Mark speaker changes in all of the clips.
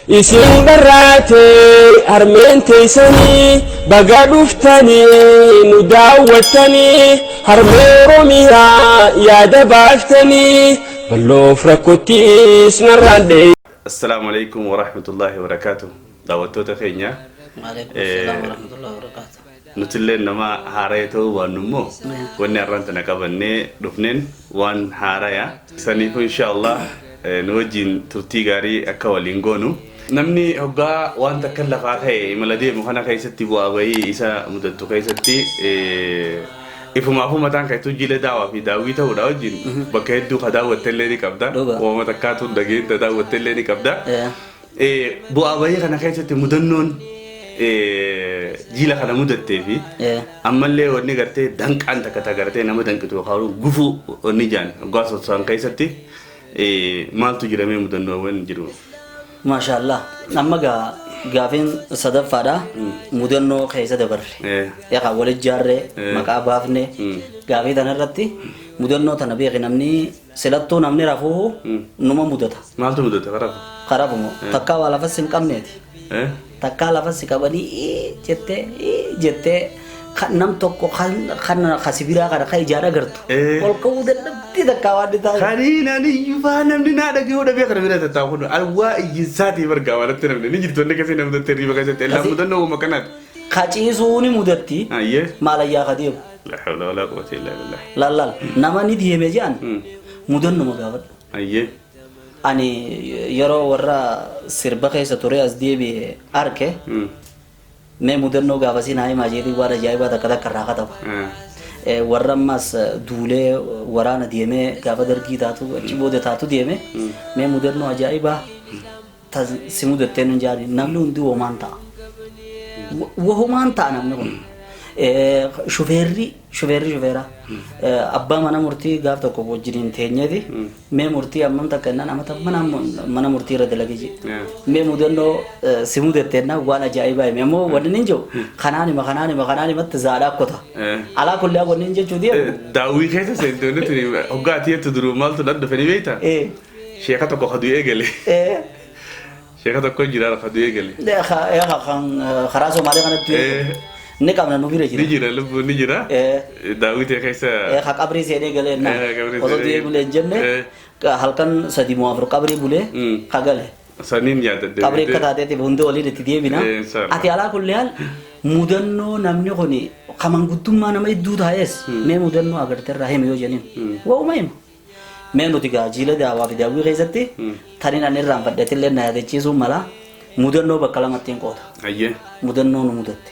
Speaker 1: isin barraate harmeen teessanii baga dhuftanii nu daawwattanii harmee Oromiyaa yaada baaftanii balloof rakkottiis narraan dhee. Assalaamu alaykum wa rahmatullahi wa barakatuh. Daawwattoota keenya.
Speaker 2: Wa alaykum assalam wa rahmatullahi wa barakatuh.
Speaker 1: Nutillee nama haaraa ta'uu baannu immoo wanni har'aan tana qabannee dhufneen waan haaraaya. Saniif inshallah nu wajjin turtii gaarii akka waliin goonu. Namni hoggaa waan takka lafaa ka'e imala deemu kana keessatti bu'aa bahii isa mudattu keessatti ifumaafu mataan kaitu Jiila Daawwaa fi Daawwii ta'uudha wajjin bakka hedduu ka daawwattellee ni qabda. Uumama takkaatu dhageenta daawwattellee ni qabda. Bu'aa bahii kana keessatti mudannoon Jiila kana mudattee fi ammallee wanni gartee danqaan takka gartee nama danqitu yookaan gufuu wanni jaan hoggaa soso'an keessatti maaltu jiramee mudannoowwan jiru.
Speaker 2: Mashallah, nama gaafin sadaffaadha mudannoo keessa dabarre. Yaa wal ijaarre maqaa baafne gaafii tanarratti mudannoo tana beeki namni silattuu namni rafuu numa mudata.
Speaker 1: Maaltu mudata karafu?
Speaker 2: Karafu moo takkaa waa lafas hin qabneeti. Takkaa lafas qabanii jettee nam tokko kan khasibiraa kana kan ijaara gartu. Ol ka'uu dadhabdi takkaa waan dhitaa.
Speaker 1: Kaniina ni yufaa namni naa dhagee dhabee kana bira tattaafuu alwaa iyyisaati bargaa walatti namni ni jirtu wanni akkasii namni mudattee riiba keessatti elaa mudannoo uuma kanaati.
Speaker 2: Kaciisuu ni mudatti. Maal ayyaa ka deemu.
Speaker 1: La hawla wala quwwata illa billah.
Speaker 2: Lallal nama ni deeme jaan mudannoo gaafadhu. Ani yeroo warra sirba keessa ture as deebi'e arke. Me mudannoo gaafasii naa himaa jedhii waan ajaa'ibaa takka takka irraa kataba. Warra ammas duulee waraana deemee gaafa dargii taatu achi booda taatu deeme me mudannoo ajaa'ibaa si mudattee nun jaani namni hundi womaan ta'a. Womaan ta'a namni kun. Shufeerra abbaa mana murtii gaaf tokko wajjiniin teenyeeti mee murtii ammam takka innaan amata mana murtii irra dalagee jedhe mee mudannoo si mudatteenna waan ajaa'ibaa hime ammoo wanni nin jiru kanaan himatti zaadhaa akkota alaa kullee wanni nin jechuu deemu.
Speaker 1: Daawwii keessa seentoonni tuni hoggaa atiyyattu duruu maaltu dhan dhufanii beektaa? Sheeka tokko kaduu eegale. Sheeka tokko jira kaduu eegale.
Speaker 2: Karaa Somaalee kanatti ne kamna nu bira jira.
Speaker 1: Ni jira lubbu ni jira. Daawwii ta'e keessa.
Speaker 2: Qabrii seenee galee na. Osoo ta'ee bulee jenne halkan sadi moo afur qabrii bulee kagale.
Speaker 1: Saniin yaadadde.
Speaker 2: Qabrii akka taateetiif hundi waliin itti deebina. Ati alaa kullee haal mudannoo namni kuni kaman guddummaa nama hedduu taa'es mee mudannoo agarteerraa hime yoo jeniin. Waa'uma hima. Mee nuti gaa Jiila Daawwaa fi Daawwii keessatti taniin ani irraan fadhatillee na yaadachiisuu mala mudannoo bakka lamatti hin qooda. Mudannoo nu mudatte.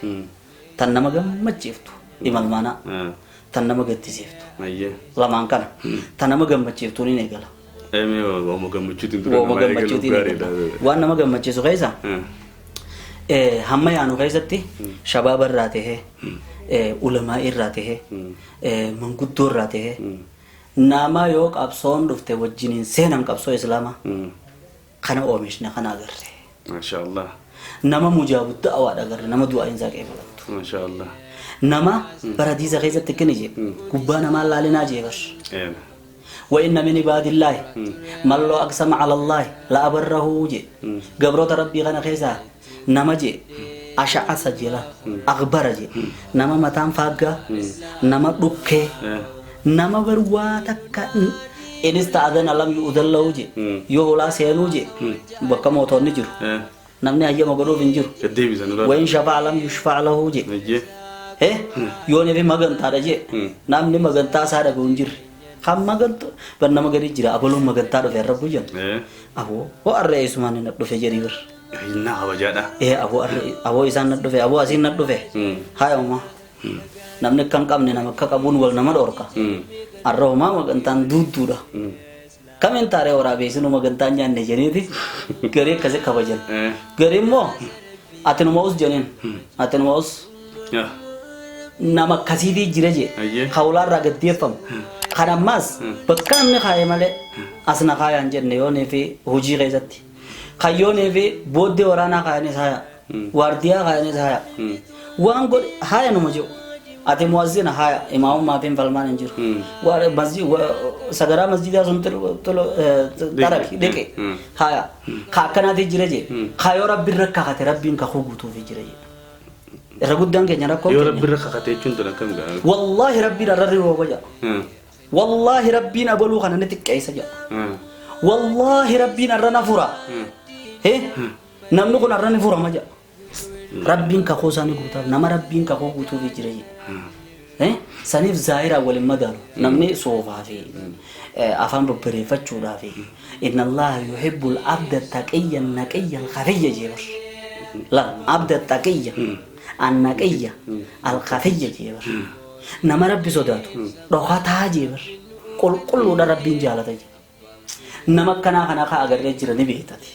Speaker 2: Tan nama gammachiiftu imalmaana tan nama gaddisiiftu lamaan kana tan nama gammachiiftu ni eegala. Waan nama gammachiisu keessa hamma yaanu keessatti shabaaba irraa tahee ulamaa irraa tahee manguddoo irraa tahee nama yoo qabsoon dhufte wajjiniin seenan qabsoo islaamaa kana oomishna kana agarre.
Speaker 1: Mashaallah.
Speaker 2: Nama mujaabu da'awaadha agarre nama du'aa insaa qeebala.
Speaker 1: Mashaallah.
Speaker 2: Nama baradiisa keessatti kini je gubbaa namaa laalinaa jeebash. وإن من عباد الله من لو أقسم على الله لا أبره جي قبروت ربي غنا خيزا نما جي أشعة سجلة أخبار جي نما متان فاقا نما دكي نما برواتك إن استعذن لم يؤذن له جي يولا سينو جي بكا موتون نجر نمني أيام قروف نجر وإن شفع لم يشفع له جي يوني في مغن تارجي نمني مغن تاسارة بونجر خام مغن بنا مغن جرا أبلو مغن تارو في الرب جن أبو الرئيس ماني ندو في جريبر
Speaker 1: إنها وجادا
Speaker 2: أبو إسان ندو في أبو أسين ندو في هاي أما نمني كم نما كابون وال نما دوركا الرو ما مغن تان دود دودا كمن تاري ورا بيسنو مغن تان جان نجريتي غري كزي كبجن غري مو أتنو موس جنين أتنو موس nama kasiti jiraje khawlar ragadde fam khana mas bakkan ne khaye male asna khaya anjenne yone fi huji gaizatti khayone fi bodde warana khayane saya wardiya khayane saya wan god haya no mojo ati muazzina haya imamu maatiin falmaan hin jiru waa masjid sagaraa masjidaa sun tolo daraki deke haya ka akkanaati jira je ka yoo rabbiin rakkate rabbiin ka hugutuuf jira je irra guddaan keenya rakkoo
Speaker 1: yoo rabbiin rakkate jechuun tole akkam ga'a
Speaker 2: wallahi rabbiin arrarri rooba ja wallahi rabbiin abaluu kana ni xiqqeessa ja wallahi rabbiin arrana fura namni kun arrani fura ma ja rabbiin ka qosaani guutaa nama rabbiin ka guutuuf jira je sanif zaahira wal madalu namni soofaa fi afaan babbareeffachuudhaa fi inna allaha yuhibbul abda taqiyya naqiyya al-khafiyya jebar la abda taqiyya an-naqiyya al-khafiyya jebar nama rabbi sodaatu dhokataa jebar qulqulluudha rabbiin jaalata nama kana ka agarree jira ni beekati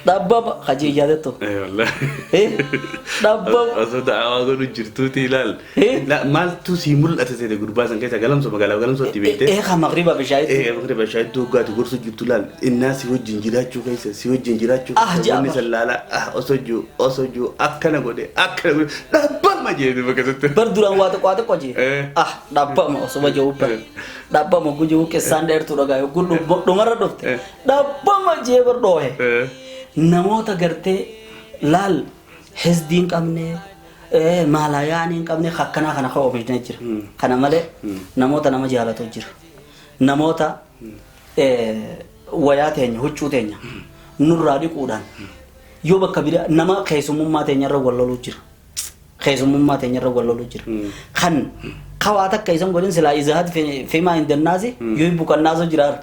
Speaker 2: dabbaba khajiyyadatto
Speaker 1: wallahi dabbaba asada awagonu jirtuti ilal la mal tu simul atasede gurbasan kayta galamso tibete
Speaker 2: kha maghriba
Speaker 1: bashayt dugatu gursu jirtulal الناس wajin jirachu kaysa si wajin jirachu wani sallala osoju akkana gode dabbama jeedu bakasate
Speaker 2: barduran wata koje dabbama osoba jawba dabbama guju ke sander tu daga gullu dumara dofte dabbama jeebar dohe namoota gartee laal hizdiin qabne maalayaaniin qabne akkana kana ka oomishne jira kana malee namoota nama jaalatu jira namoota wayaa teenya huccuu teenya nurraa dhiquudhaan yoo bakka bira nama keessummaa teenya irra walloluu jira keessummaa teenya irra walloluu jira kan kawaata kaisan godin sila izahad fima inda nazi yuhibbu kan nazo jirar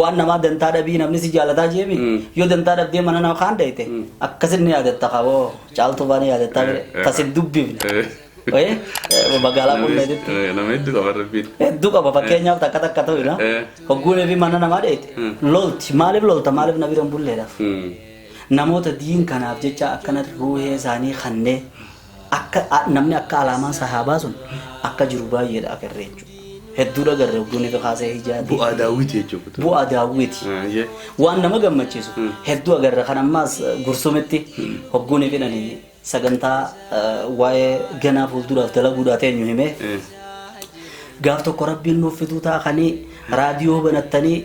Speaker 2: wa nama danta da bi namni si jalata jemi yo danta da de manana khan daite akkasin ne adatta kawo chalto bani adatta tasid dubbi oye bagala kun ne dit
Speaker 1: nameddu ka barbi
Speaker 2: eddu ka baba kenya takka to ina hogune bi manana ma daite lolta malib nabi rambulle da namota din kana jecha akkana ruhe sani khanne akka namni akka alaamaa sahaabaa sun akka jiru baay'eedha agarreechu hedduudha garre hogguun fi kaasee hijaati
Speaker 1: bu'aa daawwiti jechuudha
Speaker 2: bu'aa daawwiti waan nama gammachiisu hedduu agarre kan ammaas gursumetti hogguun fi dhani sagantaa waa'ee ganaa fuulduraaf dalaguudhaa teenyu hime gaaf tokko rabbiin nuuf fiduu taa'anii raadiyoo banattanii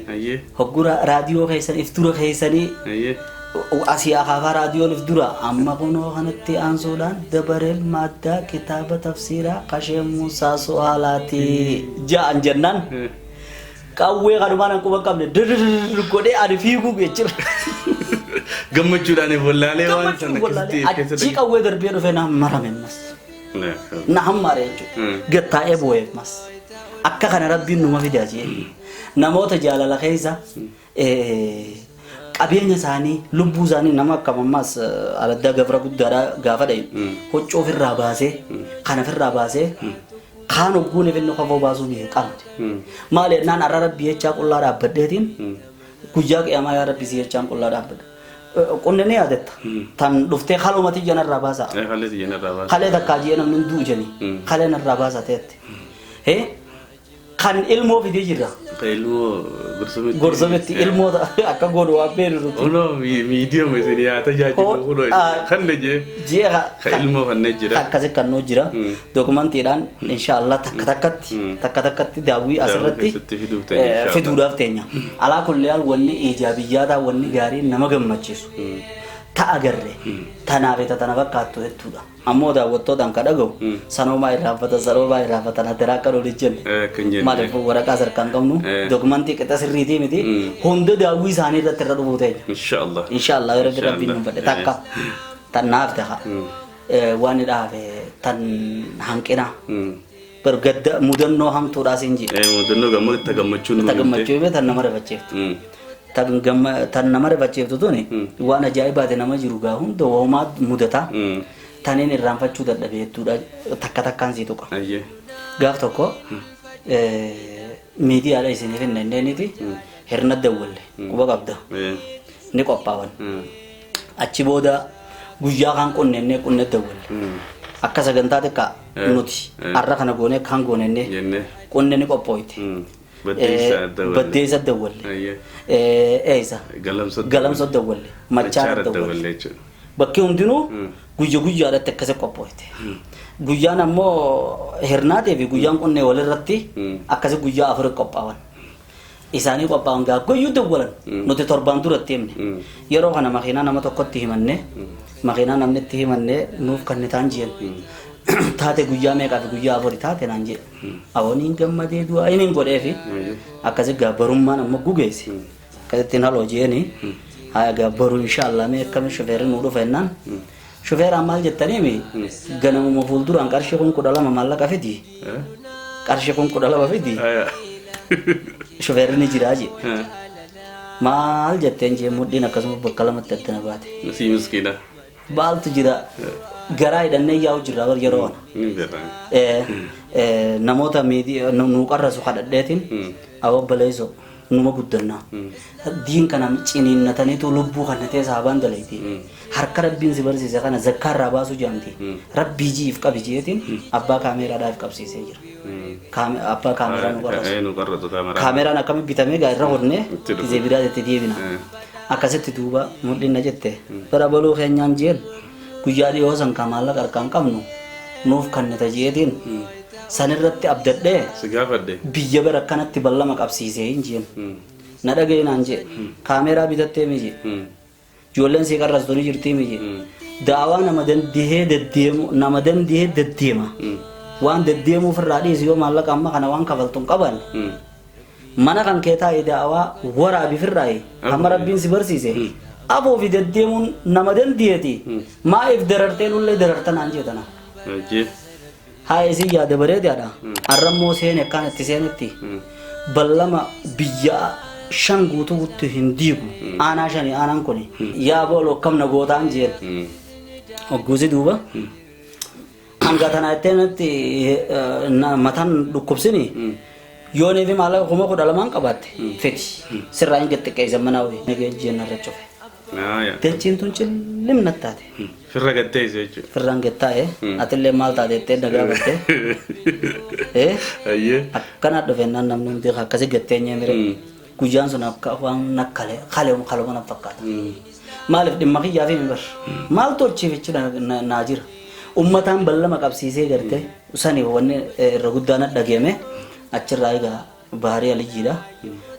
Speaker 2: hoggura raadiyoo keessan iftura keessanii Asia khafa radio lifdura amma kuno kanatti ansulan dabarel madda kitaba tafsira qashe musa sualati jaan jannan qawwe qaduman an kuban qabne gode ari fiigu gechir
Speaker 1: gammachuudhaan bollaalee waan sanakkisti
Speaker 2: achi qawwe darbee dhufe na maramemas na hammare gattaa'ee boo'ee mas akka kana rabbiin numa fidaaje namoota jaalala keessa qabeenya isaanii lubbuu isaanii nama akkamamas aladda gabra guddaadha gaafa dhayi hoccoo ofirraa baasee kan ofirraa baasee kaan hogguun ifillee qofa baasuu biyya qabdi maal ennaan arra rabbi jechaa qullaa dhaabbadheetiin guyyaa qiyaamaa yaa rabbi si jechaan qullaa dhaabbadhe qunneen yaadatta tan dhuftee halumati janarraa baasaa halee takkaa jiyee namni du'u janii halee narraa baasaa ta'etti kan ilmoo fidee jira gorsometti ilmoo akka godhu waan beeru
Speaker 1: ono medium isini yaa tajaajilu kuno kan je ilmoo kan jira
Speaker 2: akkasi kan no jira dokumantiidhaan inshallah takkatti daawwii asirratti fiduudhaaf teenya alaa kulliyaal wanni ijaabiyyaadha wanni gaarii nama gammachiisu ta agarre tanaafeta tana fakkaattu hedduudha ammoo daawwattootaan ka dhagahu sanoomaa irraanfatan addaraa akka dhooli jenne maaliif waraqaa sarkaan qabnu dokumentii qixa sirriitii miti hunda daawwii isaanii irratti irra dhufuu teenya inshaallah yoo rabbiin nu badhe takka tan naaf ta'a waan dhaafe tan hanqina bergadda mudannoo hamtuudhaa siin jedhe
Speaker 1: mudannoo
Speaker 2: gammachuu tan nama rifacheeftu tan nama rifacheeftu tuni waan ajaa'ibaate nama jiru gaa hunda woomaa mudataa tanin irraanfachuu dadhabee jechuudha takkaan sii tuqa gaaf tokko miidiyaadha isiniif hin dandeenyiti hirna dawwalle quba qabda ni qophaawan achi booda guyyaa kan qunne dawwalle akka sagantaa xiqqaa nuti arra kana goonee kan goonenne qunne ni qophooyte baddeessa dawwalle eeysa galamsa dawwalle machaa dawwalle bakki hundinuu guyyaadhaatti akkasa qophoofte. Guyyaan ammoo hirnaatee fi guyyaan qonnee walirratti akkasi guyyaa afur qophaawan. Isaanii qophaa'an guyyuu dawwalan nuti torbaan duratti himne. Yeroo kana makiinaa nama tokkotti himanne makiinaa namni itti himanne nuuf kan nitaan jiran. Taate guyyaa meeqaa fi guyyaa afuri taate naan jedhe. Awwaniin gammadee du'aa inni godhee fi akkasi gabbarummaan amma gugeessi. Akkasittiin haloo jeeni haa gabbaru inshaallah mee akkami shofeerri nuu dhufa jennaan. Shofeeraan maal jettanii mi ganamuma fuulduraan qarshii kun 12 maallaqa fidi. Qarshii kun 12 fidi. Shofeerri ni jiraa jedhe. Maal jetteen jee mudhiin akkasuma bakka lamatti adda na baate.
Speaker 1: Si miskiina.
Speaker 2: Baaltu jira. Garaa hidhannee yaa'u jirra bar yeroo kana. Namoota nuu qarrasu kadhadheetiin awwabbaleessoo numa guddannaa. Diin kana ciniinnataniitu lubbuu kannatee saabaan dalayti. Harka rabbiin si barsiise kana zakkaarraa baasuu jedhamti. Rabbii jiif qabi jeetiin abbaa kaameeraadhaaf qabsiisee jira. Abbaa kaameeraa nu qarratu. Kaameeraan akkamitti bitamee irra hodhee gizee biraatti deebina. Akkasitti duuba mudhiin na jette bara baluu keenyaan jeen. Guyyaa dhiyoo san kamaalla qarqaan qabnu nuuf kannita jeetiin sanirratti abdadhee biyya bara kanatti ballama qabsiisee hin jeen na dhaga'e naan jee kaameeraa bitattee miji ijoolleen sii qarrastu ni jirtii miji daawaa nama dandihee deddeema waan deddeemuuf irraa dhiisi yoo maallaqa amma kana waan kafaltuun qaban mana kan kee taa'ee daawaa waraabiif irraa amma rabbiin si barsiise Abu fi deddeemuun nama dandeeti. Maaf darartee lullee darartan aan jedhana. Haa isi yaada bareedaadha. Arrammoo seene akkaan itti seenetti ballama biyya 5 guutuutti hin diigu. Aanaa 5 aanaan kuni yaa booloo kam na gootaan jeen. Ogguusi duuba. Hanga tanaa itteenitti mataan dhukkubsini. Yoonii fi maallaqa kuma 12 qabaatte feti sirraa hin gattiqqeessa manaa wayii nagee jeenna irra cufe. Techiin tun cillimna taate.
Speaker 1: Firra gattee jechuudha.
Speaker 2: Firraan gattaa'e atillee maal taate jettee dagaa battee. Akkana dhufennaan namni hundi akkasii gattee nyeemire guyyaan sun akka waan nakkale kaluma na fakkaata. Maaliif dhimma kiyyaa fi mibar maal tolchiif jechuudha naa jira. Uummataan ballama qabsiisee gartee sanii wanni irra guddaan dhageeme achirraa egaa baarii alijjiidha.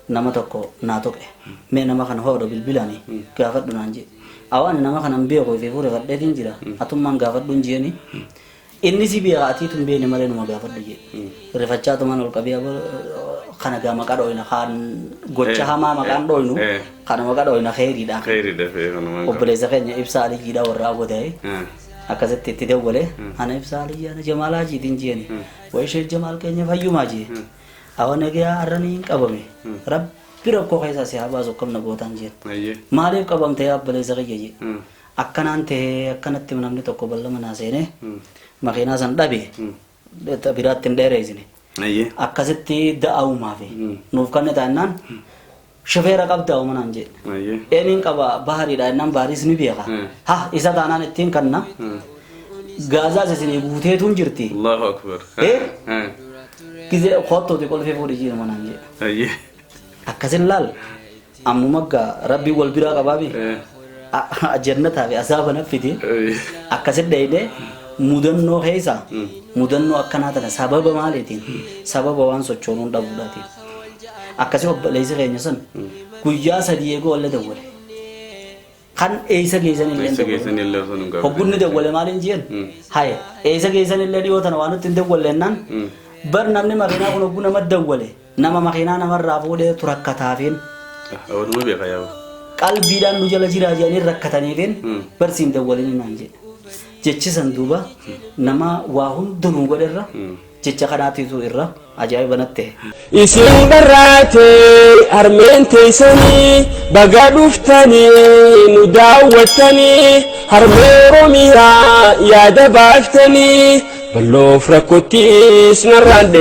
Speaker 2: Nama tokko naa toqe mee nama kana hoodho bilbilaani gaafadhu naan jee awaan nama kana beekuu fi fuure fadheetiin jira atummaan gaafadhu hin jeeni inni si beekaatii tun beene malee numa gaafadhu jee rifachaa tumaan ol qabee kana gaa maqaa dhooyna kaan gocha hamaa maqaan dhooynu kana maqaa dhooyna kheyriidha obboleessa keenya ibsaa alijjiidha warra abodaa'e akkasitti itti dawwalee ana ibsaa alijjiidha jamaalaa jiitiin jeeni wayishee jamaal keenya fayyumaa jee Awan egaa arraniin qabame rabbi rakkoo keessa si habaasu kam na gootaan jeen maaliif qabamte yaabbalee qiyya jee akkanaan ta'ee akkanatti namni tokko ballama naa seenee makiinaa san dhabe biraatti hin dheereessine akkasitti da'aumaa fi nuuf kan taanaan shofeera qabda uumanaan jee eeniin qaba bahariidha innaan baharis ni beeka ha isa taanaan ittiin kanna gaazaas isinii guuteetuun jirti
Speaker 1: Allahu akbar
Speaker 2: Kize khotto te kolfe fodi jina mananje. Akasin lal ammu magga rabbi wal bira qababi. Jannata bi asaba nafiti. Akasin deede mudannoo heisa. Mudannoo akkana tana sababa maalitiin sababa waan sochoonuun dhabuudhaati. Akkasi obboleessi keenya san guyyaa sadii eegoo wallee dawwale. Kan eessa geessan illee hoggunni dawwale maaliin jeen haye eessa geessan illee dhiyoo tana waan nutti hin dawwallennaan bar namni makiinaa kun hogguu nama dawwale nama makiinaa namarraa fuudhee turakkataafin
Speaker 1: awwaduma beeka yaa
Speaker 2: qalbiidhaan nu jala jiraa jedhanii rakkataniifin barsiin dawwalini naan jedhe jechisan duuba nama waa hundinuu godherra jecha kanaatiitu irra ajaa'iba natte
Speaker 3: isin barraate harmeen teessanii baga dhuftanii nu daawwattanii harmee oromiyaa yaada baaftanii balloof rakkottis narraan